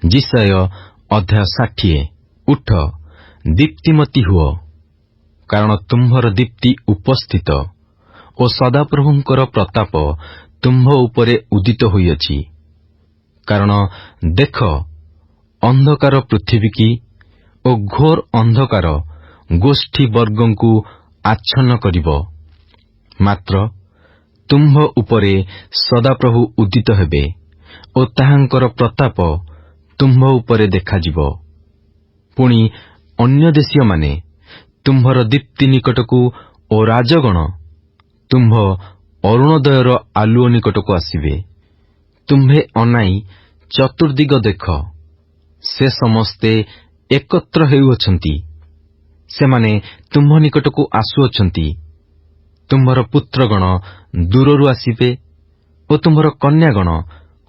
ଯିଶାୟ ଅଧ୍ୟାୟ 60। ଉଠ, ଦୀପ୍ତିମତୀ ହୁଅ, କାରଣ ତୁମ୍ଭର ଦୀପ୍ତି ଉପସ୍ଥିତ ଓ ସଦାପ୍ରଭୁଙ୍କର ପ୍ରତାପ ତୁମ୍ଭ ଉପରେ ଉଦିତ ହୋଇଅଛି। କାରଣ ଦେଖ, ଅନ୍ଧକାର ପୃଥିବୀକି ଓ ଘୋର ଅନ୍ଧକାର ଗୋଷ୍ଠୀ ବର୍ଗଙ୍କୁ ଆଚ୍ଛନ୍ନ କରିବ। ମାତ୍ର ତୁମ୍ଭ ଉପରେ ସଦାପ୍ରଭୁ ଉଦିତ ହେବେ ଓ ତାହାଙ୍କର ପ୍ରତାପ ତୁମ୍ଭ ଉପରେ ଦେଖାଯିବ। ପୁଣି ଅନ୍ୟ ଦେଶୀୟମାନେ ତୁମ୍ଭର ଦୀପ୍ତି ନିକଟକୁ ଓ ରାଜଗଣ ତୁମ୍ଭ ଅରୁଣୋଦୟର ଆଲୁଅ ନିକଟକୁ ଆସିବେ। ତୁମ୍ଭେ ଅନାଇ ଚତୁର୍ଦିଗ ଦେଖ, ସେ ସମସ୍ତେ ଏକତ୍ର ହେଉଅଛନ୍ତି। ସେମାନେ ତୁମ୍ଭ ନିକଟକୁ ଆସୁଅଛନ୍ତି। ତୁମ୍ଭର ପୁତ୍ରଗଣ ଦୂରରୁ ଆସିବେ ଓ ତୁମ୍ଭର କନ୍ୟାଗଣ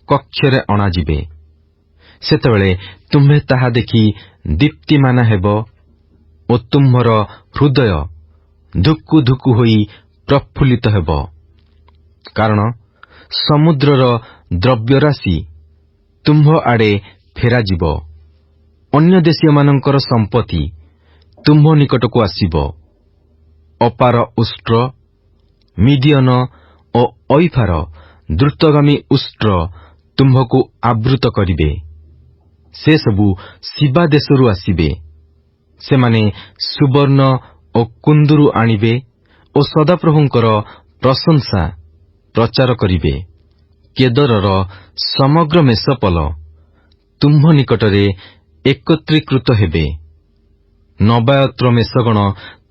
କକ୍ଷରେ ଅଣାଯିବେ। ସେତେବେଳେ ତୁମ୍ଭେ ତାହା ଦେଖି ଦୀପ୍ତିମାନ ହେବ ଓ ତୁମ୍ଭର ହୃଦୟ ଧୁକୁ ଧୁକୁ ହୋଇ ପ୍ରଫୁଲ୍ଲିତ ହେବ। କାରଣ ସମୁଦ୍ରର ଦ୍ରବ୍ୟରାଶି ତୁମ୍ଭ ଆଡ଼େ ଫେରାଯିବ। ଅନ୍ୟ ଦେଶୀୟମାନଙ୍କର ସମ୍ପତ୍ତି ତୁମ୍ଭ ନିକଟକୁ ଆସିବ। ଅପାର ଉଷ୍ଟ୍ର, ମିଦିୟନ ଓ ଐଫାର ଦ୍ରୁତଗାମୀ ଉଷ୍ଟ୍ର ତୁମ୍ଭକୁ ଆବୃତ କରିବେ। ସେସବୁ ଶିବା ଦେଶରୁ ଆସିବେ। ସେମାନେ ସୁବର୍ଣ୍ଣ ଓ କୁନ୍ଦୁରୁ ଆଣିବେ ଓ ସଦାପ୍ରଭୁଙ୍କର ପ୍ରଶଂସା ପ୍ରଚାର କରିବେ। କେଦରର ସମଗ୍ର ମେଷପଲ ତୁମ୍ଭ ନିକଟରେ ଏକତ୍ରୀକୃତ ହେବେ। ନବାୟତ୍ର ମେଷଗଣ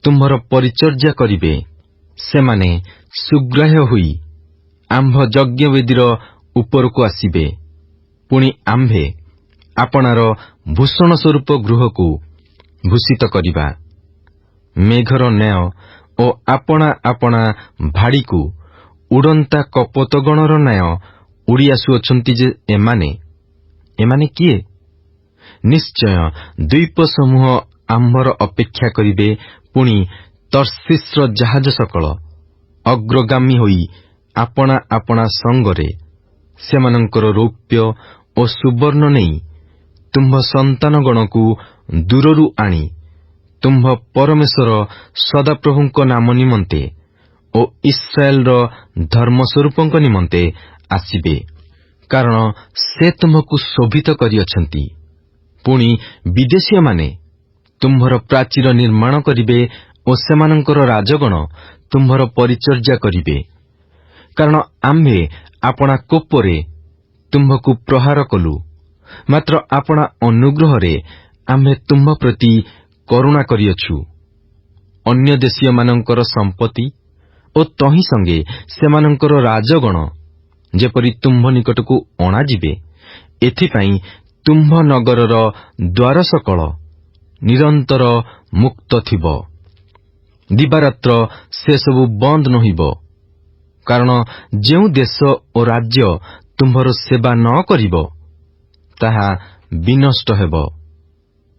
ତୁମ୍ଭର ପରିଚର୍ଯ୍ୟା କରିବେ। ସେମାନେ ସୁଗ୍ରାହ୍ୟ ହୋଇ ଆମ୍ଭ ଯଜ୍ଞବେଦୀର ଉପରକୁ ଆସିବେ। ପୁଣି ଆମ୍ଭେ ଆପଣାର ଭୂଷଣ ସ୍ୱରୂପ ଗୃହକୁ ଭୂଷିତ କରିବା। ମେଘର ନ୍ୟାୟ ଓ ଆପଣା ଆପଣା ଭାଡ଼ିକୁ ଉଡ଼ନ୍ତା କପୋତଗଣର ନ୍ୟାୟ ଉଡ଼ି ଆସୁଅଛନ୍ତି ଯେ ଏମାନେ କିଏ? ନିଶ୍ଚୟ ଦ୍ୱୀପ ସମୂହ ଆମ୍ଭର ଅପେକ୍ଷା କରିବେ। ପୁଣି ତର୍ସିସ୍ର ଜାହାଜ ସକଳ ଅଗ୍ରଗାମୀ ହୋଇ ଆପଣା ଆପଣା ସଙ୍ଗରେ ସେମାନଙ୍କର ରୌପ୍ୟ ଓ ସୁବର୍ଣ୍ଣ ନେଇ ତୁମ୍ଭ ସନ୍ତାନଗଣକୁ ଦୂରରୁ ଆଣି ତୁମ୍ଭ ପରମେଶ୍ୱର ସଦାପ୍ରଭୁଙ୍କ ନାମ ନିମନ୍ତେ ଓ ଇସ୍ରାଏଲର ଧର୍ମସ୍ୱରୂପଙ୍କ ନିମନ୍ତେ ଆସିବେ। କାରଣ ସେ ତୁମ୍ଭକୁ ଶୋଭିତ କରିଅଛନ୍ତି। ପୁଣି ବିଦେଶୀୟମାନେ ତୁମ୍ଭର ପ୍ରାଚୀର ନିର୍ମାଣ କରିବେ ଓ ସେମାନଙ୍କର ରାଜଗଣ ତୁମ୍ଭର ପରିଚର୍ଯ୍ୟା କରିବେ। କାରଣ ଆମ୍ଭେ ଆପଣା କୋପରେ ତୁମ୍ଭକୁ ପ୍ରହାର କଲୁ, ମାତ୍ର ଆପଣା ଅନୁଗ୍ରହରେ ଆମ୍ଭେ ତୁମ୍ଭ ପ୍ରତି କରୁଣା କରିଅଛୁ। ଅନ୍ୟ ଦେଶୀୟମାନଙ୍କର ସମ୍ପତ୍ତି ଓ ତହିଁ ସଙ୍ଗେ ସେମାନଙ୍କର ରାଜଗଣ ଯେପରି ତୁମ୍ଭ ନିକଟକୁ ଅଣାଯିବେ, ଏଥିପାଇଁ ତୁମ୍ଭ ନଗରର ଦ୍ୱାର ସକଳ ନିରନ୍ତର ମୁକ୍ତ ଥିବ। ଦିବାରାତ୍ର ସେସବୁ ବନ୍ଦ ନୋହିବ। କାରଣ ଯେଉଁ ଦେଶ ଓ ରାଜ୍ୟ ତୁମ୍ଭର ସେବା ନ କରିବ, ତାହା ବିନଷ୍ଟ ହେବ।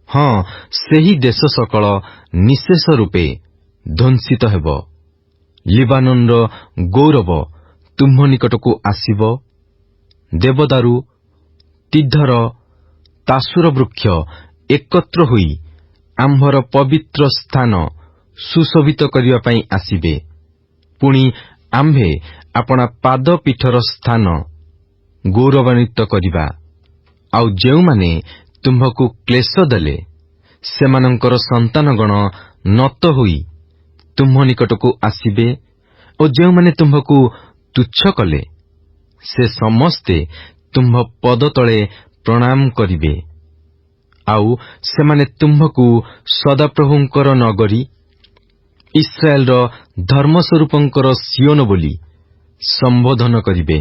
ହଁ, ସେହି ଦେଶ ସକଳ ନିଶେଷ ରୂପେ ଧ୍ୱଂସିତ ହେବ। ଲିବାନୋନର ଗୌରବ ତୁମ୍ଭ ନିକଟକୁ ଆସିବ। ଦେବଦାରୁ, ତିଧର, ତାସୁର ବୃକ୍ଷ ଏକତ୍ର ହୋଇ ଆମ୍ଭର ପବିତ୍ର ସ୍ଥାନ ସୁଶୋଭିତ କରିବା ପାଇଁ ଆସିବେ। ପୁଣି ଆମ୍ଭେ ଆପଣା ପାଦପୀଠର ସ୍ଥାନ ଗୌରବାନ୍ୱିତ କରିବା। ଆଉ ଯେଉଁମାନେ ତୁମ୍ଭକୁ କ୍ଲେଶ ଦେଲେ, ସେମାନଙ୍କର ସନ୍ତାନଗଣ ନତ ହୋଇ ତୁମ୍ଭ ନିକଟକୁ ଆସିବେ ଓ ଯେଉଁମାନେ ତୁମ୍ଭକୁ ତୁଚ୍ଛ କଲେ, ସେ ସମସ୍ତେ ତୁମ୍ଭ ପଦତଳେ ପ୍ରଣାମ କରିବେ। ଆଉ ସେମାନେ ତୁମ୍ଭକୁ ସଦାପ୍ରଭୁଙ୍କର ନଗରୀ, ଇସ୍ରାଏଲର ଧର୍ମସ୍ୱରୂପଙ୍କର ସିଓନ ବୋଲି ସମ୍ବୋଧନ କରିବେ।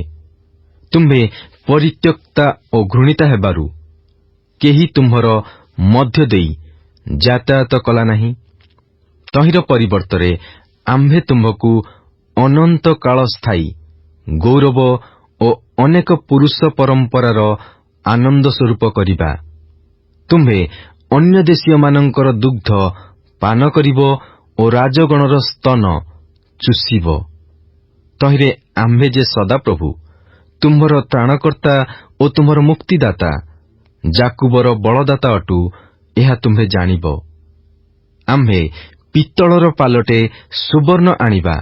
ତୁମ୍ଭେ ପରିତ୍ୟକ୍ତା ଓ ଘୃଣିତା ହେବାରୁ କେହି ତୁମ୍ଭର ମଧ୍ୟ ଦେଇ ଯାତାୟାତ କଲା ନାହିଁ। ତହିଁର ପରିବର୍ତ୍ତରେ ଆମ୍ଭେ ତୁମ୍ଭକୁ ଅନନ୍ତ କାଳ ସ୍ଥାୟୀ ଗୌରବ ଓ ଅନେକ ପୁରୁଷ ପରମ୍ପରାର ଆନନ୍ଦ ସ୍ୱରୂପ କରିବା। ତୁମ୍ଭେ ଅନ୍ୟ ଦେଶୀୟମାନଙ୍କର ଦୁଗ୍ଧ ପାନ କରିବ ଓ ରାଜଗଣର ସ୍ତନ ଚୁଷିବ। ତହିଁରେ ଆମ୍ଭେ ଯେ ସଦାପ୍ରଭୁ ତୁମ୍ଭର ତ୍ରାଣକର୍ତ୍ତା ଓ ତୁମ୍ଭର ମୁକ୍ତିଦାତା ଜାକୁବର ବଳଦାତା ଅଟୁ, ଏହା ତୁମ୍ଭେ ଜାଣିବ। ଆମ୍ଭେ ପିତ୍ତଳର ପାଲଟେ ସୁବର୍ଣ୍ଣ ଆଣିବା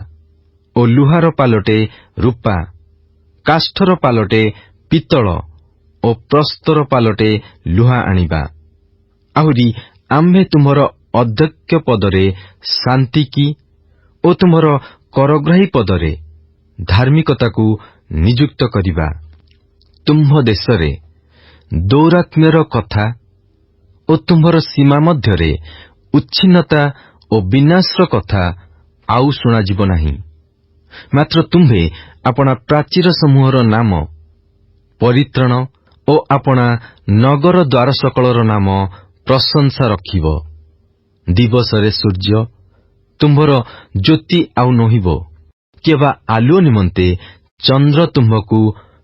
ଓ ଲୁହାର ପାଲଟେ ରୂପା, କାଷ୍ଠର ପାଲଟେ ପିତ୍ତଳ ଓ ପ୍ରସ୍ତର ପାଲଟେ ଲୁହା ଆଣିବା। ଆହୁରି ଆମ୍ଭେ ତୁମ୍ଭର ଅଧ୍ୟକ୍ଷ ପଦରେ ଶାନ୍ତିକି ଓ ତୁମ୍ଭର କରଗ୍ରାହୀ ପଦରେ ଧାର୍ମିକତାକୁ ନିଯୁକ୍ତ କରିବା। ତୁମ୍ଭ ଦେଶରେ ଦୌରାତ୍ମ୍ୟର କଥା ଓ ତୁମ୍ଭର ସୀମା ମଧ୍ୟରେ ଉଚ୍ଛିନ୍ନତା ଓ ବିନାଶର କଥା ଆଉ ଶୁଣାଯିବ ନାହିଁ। ମାତ୍ର ତୁମ୍ଭେ ଆପଣା ପ୍ରାଚୀର ସମୂହର ନାମ ପରିତ୍ରାଣ ଓ ଆପଣା ନଗର ଦ୍ୱାର ସକଳର ନାମ ପ୍ରଶଂସା ରଖିବ। ଦିବସରେ ସୂର୍ଯ୍ୟ ତୁମ୍ଭର ଜ୍ୟୋତି ଆଉ ନୋହିବ, କିମ୍ବା ଆଲୁଅ ନିମନ୍ତେ ଚନ୍ଦ୍ର ତୁମ୍ଭକୁ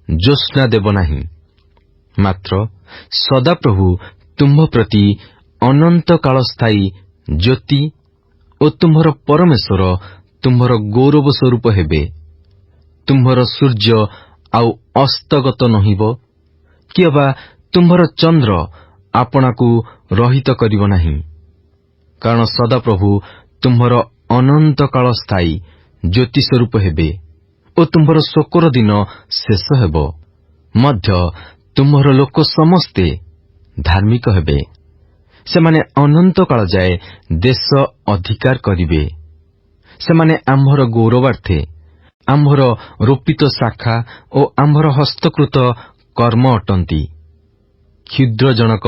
ଜ୍ୟୋତ୍ସ୍ନା ଦେବ ନାହିଁ। ମାତ୍ର ସଦାପ୍ରଭୁ ତୁମ୍ଭ ପ୍ରତି ଅନନ୍ତ କାଳ ସ୍ଥାୟୀ ଜ୍ୟୋତି ଓ ତୁମ୍ଭର ପରମେଶ୍ୱର ତୁମ୍ଭର ଗୌରବ ସ୍ୱରୂପ ହେବେ। ତୁମ୍ଭର ସୂର୍ଯ୍ୟ ଆଉ ଅସ୍ତଗତ ନୋହିବ, କିମ୍ବା ତୁମ୍ଭର ଚନ୍ଦ୍ର ଆପଣାକୁ ରହିତ କରିବ ନାହିଁ। କାରଣ ସଦାପ୍ରଭୁ ତୁମ୍ଭର ଅନନ୍ତ କାଳ ସ୍ଥାୟୀ ଜ୍ୟୋତି ସ୍ୱରୂପ ହେବେ ଓ ତୁମ୍ଭର ଶୋକର ଦିନ ଶେଷ ହେବ। ମଧ୍ୟ ତୁମ୍ଭର ଲୋକ ସମସ୍ତେ ଧାର୍ମିକ ହେବେ। ସେମାନେ ଅନନ୍ତ କାଳ ଯାଏ ଦେଶ ଅଧିକାର କରିବେ। ସେମାନେ ଆମ୍ଭର ଗୌରବାର୍ଥେ, ଆମ୍ଭର ରୋପିତ ଶାଖା ଓ ଆମ୍ଭର ହସ୍ତକୃତ କର୍ମ ଅଟନ୍ତି। କ୍ଷୁଦ୍ର ଜଣକ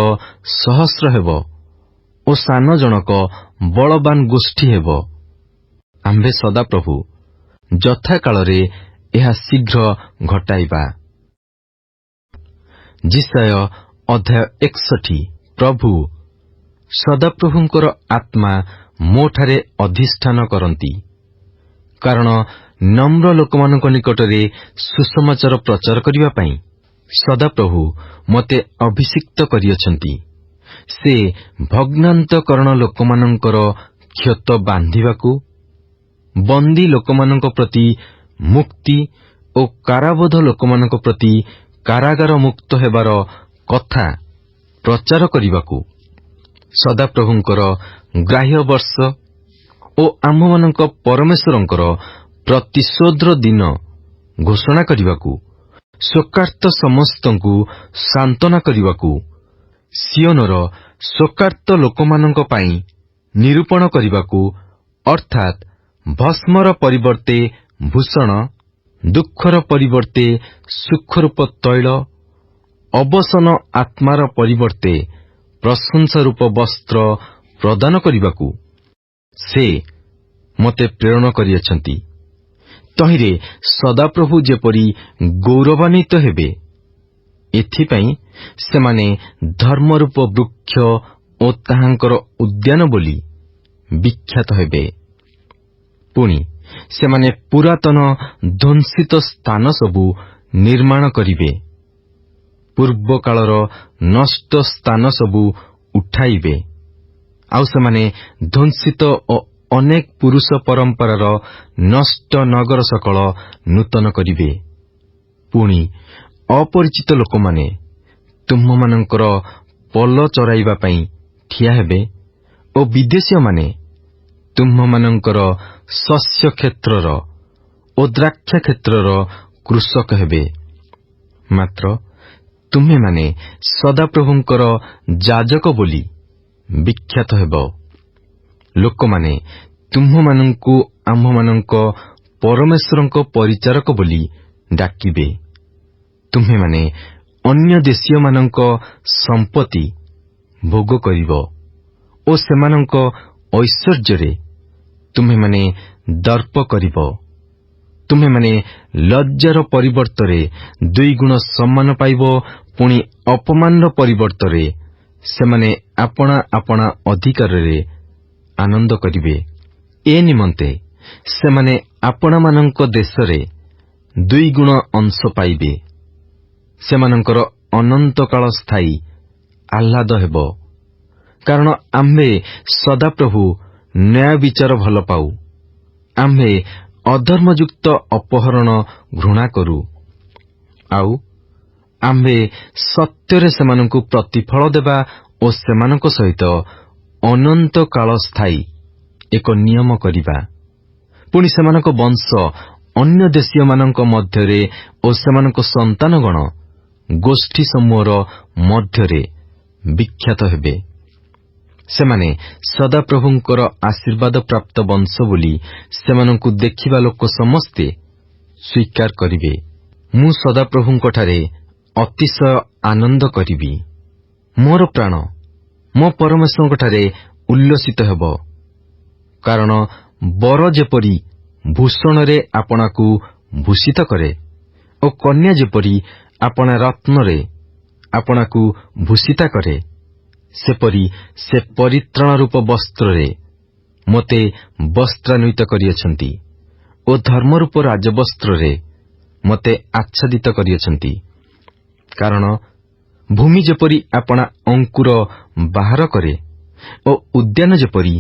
ସହସ୍ର ହେବ ଓ ସାନ ଜଣକ ବଳବାନ ଗୋଷ୍ଠୀ ହେବ। ଆମ୍ଭେ ସଦାପ୍ରଭୁ ଯଥାକାଳରେ ଏହା ଶୀଘ୍ର ଘଟାଇବା। ଯିଶାୟ ଅଧ୍ୟାୟ 61। ପ୍ରଭୁ ସଦାପ୍ରଭୁଙ୍କର ଆତ୍ମା ମୋଠାରେ ଅଧିଷ୍ଠାନ କରନ୍ତି, କାରଣ ନମ୍ର ଲୋକମାନଙ୍କ ନିକଟରେ ସୁସମାଚାର ପ୍ରଚାର କରିବା ପାଇଁ ସଦାପ୍ରଭୁ ମୋତେ ଅଭିଷିକ୍ତ କରିଅଛନ୍ତି। ସେ ଭଗ୍ନାନ୍ତକରଣ ଲୋକମାନଙ୍କର କ୍ଷତ ବାନ୍ଧିବାକୁ, ବନ୍ଦୀ ଲୋକମାନଙ୍କ ପ୍ରତି ମୁକ୍ତି ଓ କାରାବଦ୍ଧ ଲୋକମାନଙ୍କ ପ୍ରତି କାରାଗାର ମୁକ୍ତ ହେବାର କଥା ପ୍ରଚାର କରିବାକୁ, ସଦାପ୍ରଭୁଙ୍କର ଗ୍ରାହ୍ୟ ବର୍ଷ ଓ ଆମ୍ଭମାନଙ୍କ ପରମେଶ୍ୱରଙ୍କର ପ୍ରତିଶୋଧର ଦିନ ଘୋଷଣା କରିବାକୁ, ଶୋକାର୍ତ୍ତ ସମସ୍ତଙ୍କୁ ସାନ୍ତ୍ୱନା କରିବାକୁ, ସିଓନର ଶୋକାର୍ତ୍ତ ଲୋକମାନଙ୍କ ପାଇଁ ନିରୂପଣ କରିବାକୁ, ଅର୍ଥାତ୍ ଭସ୍ମର ପରିବର୍ତ୍ତେ ଭୂଷଣ, ଦୁଃଖର ପରିବର୍ତ୍ତେ ସୁଖରୂପ ତୈଳ, ଅବସନ ଆତ୍ମାର ପରିବର୍ତ୍ତେ ପ୍ରଶଂସାରୂପ ବସ୍ତ୍ର ପ୍ରଦାନ କରିବାକୁ ସେ ମୋତେ ପ୍ରେରଣ କରିଅଛନ୍ତି। ତହିଁରେ ସଦାପ୍ରଭୁ ଯେପରି ଗୌରବାନ୍ୱିତ ହେବେ, ଏଥିପାଇଁ ସେମାନେ ଧର୍ମରୂପ ବୃକ୍ଷ ଓ ତାହାଙ୍କର ଉଦ୍ୟାନ ବୋଲି ବିଖ୍ୟାତ ହେବେ। ପୁଣି ସେମାନେ ପୁରାତନ ଧ୍ୱଂସିତ ସ୍ଥାନ ସବୁ ନିର୍ମାଣ କରିବେ, ପୂର୍ବକାଳର ନଷ୍ଟ ସ୍ଥାନ ସବୁ ଉଠାଇବେ। ଆଉ ସେମାନେ ଧ୍ୱଂସିତ ଓ ଅନେକ ପୁରୁଷ ପରମ୍ପରାର ନଷ୍ଟ ନଗର ସକଳ ନୂତନ କରିବେ। ପୁଣି ଅପରିଚିତ ଲୋକମାନେ ତୁମ୍ଭମାନଙ୍କର ପଲ ଚରାଇବା ପାଇଁ ଠିଆ ହେବେ ଓ ବିଦେଶୀୟମାନେ ତୁମ୍ଭମାନଙ୍କର ଶସ୍ୟ କ୍ଷେତ୍ରର ଓ ଦ୍ରାକ୍ଷା କ୍ଷେତ୍ରର କୃଷକ ହେବେ। ମାତ୍ର ତୁମ୍ଭେମାନେ ସଦାପ୍ରଭୁଙ୍କର ଯାଜକ ବୋଲି ବିଖ୍ୟାତ ହେବ। ଲୋକମାନେ ତୁମ୍ଭମାନଙ୍କୁ ଆମ୍ଭମାନଙ୍କ ପରମେଶ୍ୱରଙ୍କ ପରିଚାରକ ବୋଲି ଡାକିବେ। ତୁମ୍ଭେମାନେ ଅନ୍ୟ ଦେଶୀୟମାନଙ୍କ ସମ୍ପତ୍ତି ଭୋଗ କରିବ ଓ ସେମାନଙ୍କ ଐଶ୍ୱର୍ଯ୍ୟରେ ତୁମ୍ଭେମାନେ ଦର୍ପ କରିବ। ତୁମ୍ଭେମାନେ ଲଜ୍ଜାର ପରିବର୍ତ୍ତରେ 2 ଗୁଣ ସମ୍ମାନ ପାଇବ, ପୁଣି ଅପମାନର ପରିବର୍ତ୍ତରେ ସେମାନେ ଆପଣା ଆପଣା ଅଧିକାରରେ ଆନନ୍ଦ କରିବେ। ଏ ନିମନ୍ତେ ସେମାନେ ଆପଣମାନଙ୍କ ଦେଶରେ 2 ଗୁଣ ଅଂଶ ପାଇବେ। ସେମାନଙ୍କର ଅନନ୍ତକାଳ ସ୍ଥାୟୀ ଆହ୍ଲାଦ ହେବ। କାରଣ ଆମ୍ଭେ ସଦାପ୍ରଭୁ ନ୍ୟାୟ ବିଚାର ଭଲ ପାଉ। ଆମ୍ଭେ ଅଧର୍ମଯୁକ୍ତ ଅପହରଣ ଘୃଣା କରୁ। ଆଉ ଆମ୍ଭେ ସତ୍ୟରେ ସେମାନଙ୍କୁ ପ୍ରତିଫଳ ଦେବା ଓ ସେମାନଙ୍କ ସହିତ ଅନନ୍ତ କାଳ ସ୍ଥାୟୀ ଏକ ନିୟମ କରିବା। ପୁଣି ସେମାନଙ୍କ ବଂଶ ଅନ୍ୟ ଦେଶୀୟମାନଙ୍କ ମଧ୍ୟରେ ଓ ସେମାନଙ୍କ ସନ୍ତାନଗଣ ଗୋଷ୍ଠୀ ସମୂହର ମଧ୍ୟରେ ବିଖ୍ୟାତ ହେବେ। ସେମାନେ ସଦାପ୍ରଭୁଙ୍କର ଆଶୀର୍ବାଦ ପ୍ରାପ୍ତ ବଂଶ ବୋଲି ସେମାନଙ୍କୁ ଦେଖିବା ଲୋକ ସମସ୍ତେ ସ୍ୱୀକାର କରିବେ। ମୁଁ ସଦାପ୍ରଭୁଙ୍କଠାରେ ଅତିଶୟ ଆନନ୍ଦ କରିବି। ମୋର ପ୍ରାଣ ମୋ ପରମେଶ୍ୱରଙ୍କଠାରେ ଉଲ୍ଲସିତ ହେବ। କାରଣ ବର ଯେପରି ଭୂଷଣରେ ଆପଣାକୁ ଭୂଷିତ କରେ ଓ କନ୍ୟା ଯେପରି ଆପଣା ରତ୍ନରେ ଆପଣାକୁ ଭୂଷିତା କରେ, ସେପରି ସେ ପରିତ୍ରାଣ ରୂପ ବସ୍ତ୍ରରେ ମୋତେ ବସ୍ତ୍ରାନ୍ୱିତ କରିଅଛନ୍ତି ଓ ଧର୍ମରୂପ ରାଜବସ୍ତ୍ରରେ ମୋତେ ଆଚ୍ଛାଦିତ କରିଅଛନ୍ତି। କାରଣ ଭୂମି ଯେପରି ଆପଣା ଅଙ୍କୁର ବାହାର କରେ ଓ ଉଦ୍ୟାନ ଯେପରି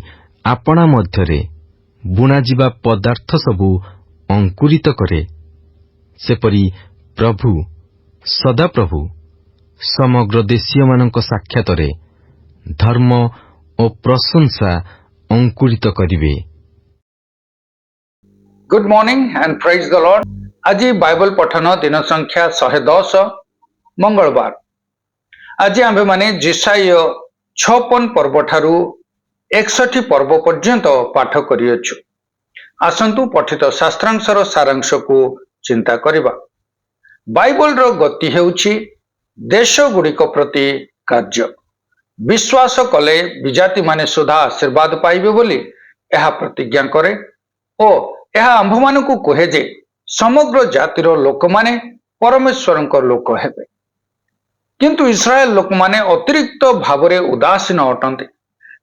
ଆପଣା ମଧ୍ୟରେ ବୁଣାଯିବା ପଦାର୍ଥ ସବୁ ଅଙ୍କୁରିତ କରେ, ସେପରି ପ୍ରଭୁ ସଦାପ୍ରଭୁ ସମଗ୍ର ଦେଶୀୟମାନଙ୍କ ସାକ୍ଷାତରେ ଧର୍ମ ଓ ପ୍ରଶଂସା ଅଙ୍କୁରିତ କରିବେ। Good morning and praise the Lord. ଆଜି ବାଇବଲ ପଠନ ଦିନ ସଂଖ୍ୟା 110 ମଙ୍ଗଳବାର। ଆଜି ଆମ୍ଭେମାନେ ଯେଶାୟ 56 ପର୍ବ ଠାରୁ 61 ପର୍ବ ପର୍ଯ୍ୟନ୍ତ ପାଠ କରିଅଛୁ। ଆସନ୍ତୁ ପଠିତ ଶାସ୍ତ୍ରାଂଶର ସାରାଂଶକୁ ଚିନ୍ତା କରିବା। ବାଇବଲର ଗତି ହେଉଛି ଦେଶଗୁଡ଼ିକ ପ୍ରତି କାର୍ଯ୍ୟ। ବିଶ୍ୱାସ କଲେ ବିଜାତିମାନେ ସୁଦ୍ଧା ଆଶୀର୍ବାଦ ପାଇବେ ବୋଲି ଏହା ପ୍ରତିଜ୍ଞା କରେ ଓ ଏହା ଆମ୍ଭମାନଙ୍କୁ କୁହେ ଯେ ସମଗ୍ର ଜାତିର ଲୋକମାନେ ପରମେଶ୍ୱରଙ୍କ ଲୋକ ହେବେ। କିନ୍ତୁ ଇସ୍ରାଏଲ ଲୋକମାନେ ଅତିରିକ୍ତ ଭାବରେ ଉଦାସୀନ ଅଟନ୍ତି।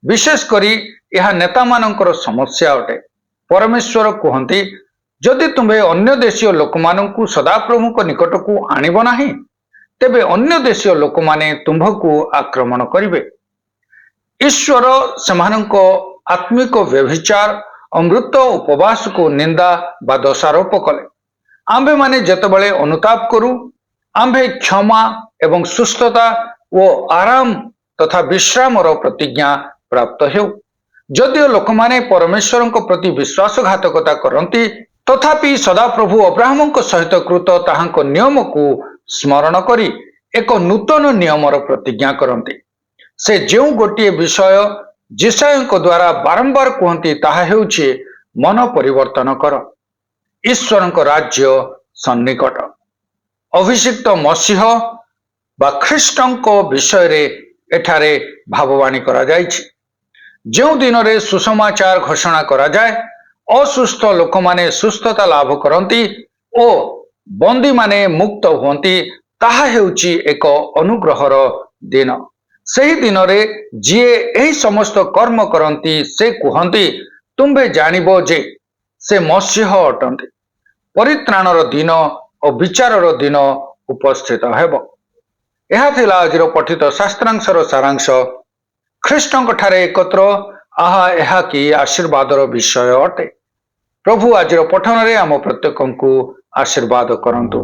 ବିଶେଷ କରି ଏହା ନେତାମାନଙ୍କର ସମସ୍ୟା ଅଟେ। ପରମେଶ୍ୱର କୁହନ୍ତି, ଯଦି ତୁମ୍ଭେ ଅନ୍ୟ ଦେଶୀୟ ଲୋକମାନଙ୍କୁ ସଦାପ୍ରଭୁଙ୍କ ନିକଟକୁ ଆଣିବ ନାହିଁ, ତେବେ ଅନ୍ୟ ଦେଶୀୟ ଲୋକମାନେ ତୁମ୍ଭକୁ ଆକ୍ରମଣ କରିବେ। ଈଶ୍ୱର ସେମାନଙ୍କ ଆତ୍ମିକ ବ୍ୟଭିଚାର ଅମୃତ ଉପବାସକୁ ନିନ୍ଦା ବା ଦୋଷାରୋପ କଲେ। ଆମ୍ଭେମାନେ ଯେତେବେଳେ ଅନୁତାପ କରୁ, ଆମ୍ଭେ କ୍ଷମା ଏବଂ ସୁସ୍ଥତା ଓ ଆରାମ ତଥା ବିଶ୍ରାମର ପ୍ରତିଜ୍ଞା ପ୍ରାପ୍ତ ହେଉ। ଯଦିଓ ଲୋକମାନେ ପରମେଶ୍ୱରଙ୍କ ପ୍ରତି ବିଶ୍ୱାସଘାତକତା କରନ୍ତି, ତଥାପି ସଦାପ୍ରଭୁ ଅବ୍ରାହ୍ମଙ୍କ ସହିତ କୃତ ତାହାଙ୍କ ନିୟମକୁ ସ୍ମରଣ କରି ଏକ ନୂତନ ନିୟମର ପ୍ରତିଜ୍ଞା କରନ୍ତି। ସେ ଯେଉଁ ଗୋଟିଏ ବିଷୟ ଯେଶାୟଙ୍କ ଦ୍ୱାରା ବାରମ୍ବାର କୁହନ୍ତି, ତାହା ହେଉଛି ମନ ପରିବର୍ତ୍ତନ କର। ଈଶ୍ୱରଙ୍କ ରାଜ୍ୟ ସନ୍ନିକଟ। ଅଭିଷିକ୍ତ ମସିହ ବା ଖ୍ରୀଷ୍ଟଙ୍କ ବିଷୟରେ ଏଠାରେ ଭାବବାଣୀ କରାଯାଇଛି। ଯେଉଁ ଦିନରେ ସୁସମାଚାର ଘୋଷଣା କରାଯାଏ, ଅସୁସ୍ଥ ଲୋକମାନେ ସୁସ୍ଥତା ଲାଭ କରନ୍ତି ଓ ବନ୍ଦୀମାନେ ମୁକ୍ତ ହୁଅନ୍ତି, ତାହା ହେଉଛି ଏକ ଅନୁଗ୍ରହର ଦିନ। ସେହି ଦିନରେ ଯିଏ ଏହି ସମସ୍ତ କର୍ମ କରନ୍ତି, ସେ କୁହନ୍ତି, ତୁମ୍ଭେ ଜାଣିବ ଯେ ସେ ମସିହ ଅଟନ୍ତି। ପରିତ୍ରାଣର ଦିନ ଓ ବିଚାରର ଦିନ ଉପସ୍ଥିତ ହେବ। ଏହା ଥିଲା ଆଜିର ପଠିତ ଶାସ୍ତ୍ରାଂଶର ସାରାଂଶ। ଖ୍ରୀଷ୍ଟଙ୍କଠାରେ ଏକତ୍ର, ଏହା କି ଆଶୀର୍ବାଦର ବିଷୟ ଅଟେ। ପ୍ରଭୁ ଆଜିର ପଠନରେ ଆମ ପ୍ରତ୍ୟେକଙ୍କୁ ଆଶୀର୍ବାଦ କରନ୍ତୁ।